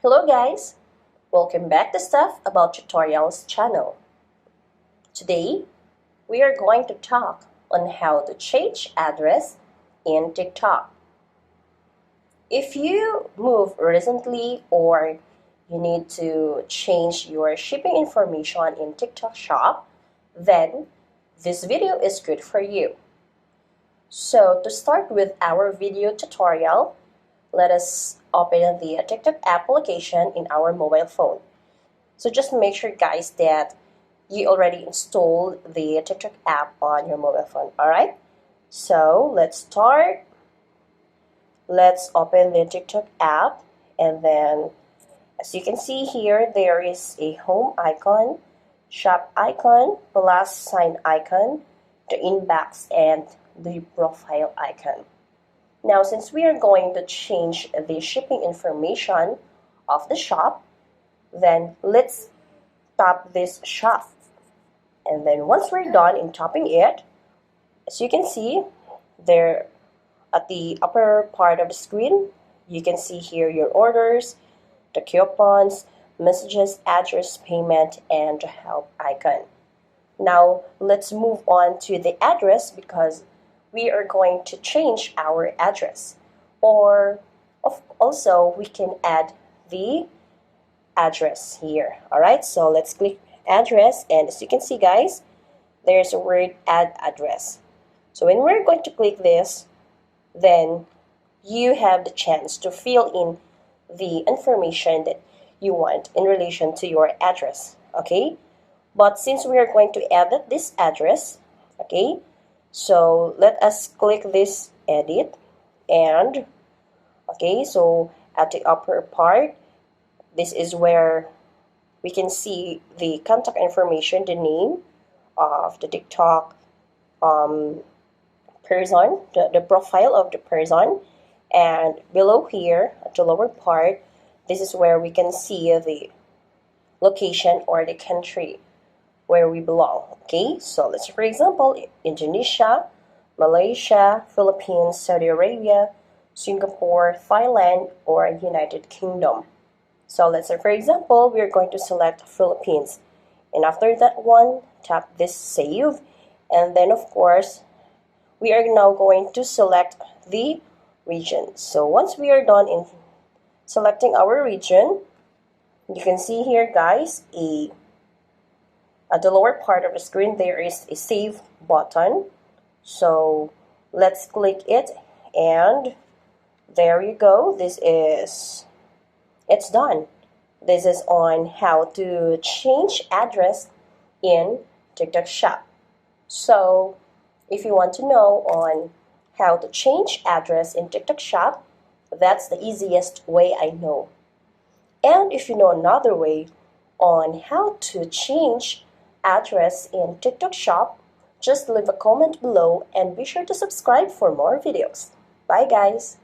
Hello guys! Welcome back to Stuff About Tutorials channel. Today, we are going to talk on how to change address in TikTok. If you moved recently or you need to change your shipping information in TikTok shop, then this video is good for you. So to start with our video tutorial, let us open the TikTok application in our mobile phone. So just make sure guys that you already installed the TikTok app on your mobile phone. Alright, so let's start. Let's open the TikTok app, and then as you can see here, there is a home icon, shop icon, plus sign icon, the inbox, and the profile icon. Now, since we are going to change the shipping information of the shop, then let's tap this shop. And then once we're done in tapping it, as you can see, there at the upper part of the screen, you can see here your orders, the coupons, messages, address, payment, and the help icon. Now, let's move on to the address because we are going to change our address. Or also, we can add the address here. Alright, so let's click address, and as you can see guys, there's a word add address. So when we're going to click this, then you have the chance to fill in the information that you want in relation to your address. Okay, but since we are going to edit this address, okay, so let us click this edit, and okay, so at the upper part, this is where we can see the contact information, the name of the TikTok person, the profile of the person, and below here at the lower part, this is where we can see the location or the country where we belong. Okay, so let's say for example Indonesia, Malaysia, Philippines, Saudi Arabia, Singapore, Thailand, or United Kingdom. So let's say for example we're going to select Philippines, and after that one, tap this save, and then of course we are now going to select the region. So once we are done in selecting our region, you can see here guys, at the lower part of the screen there is a save button. So let's click it, and there you go. It's done. This is on how to change address in TikTok shop. So if you want to know on how to change address in TikTok shop, that's the easiest way I know. And if you know another way on how to change address in TikTok shop, just leave a comment below and be sure to subscribe for more videos. Bye guys!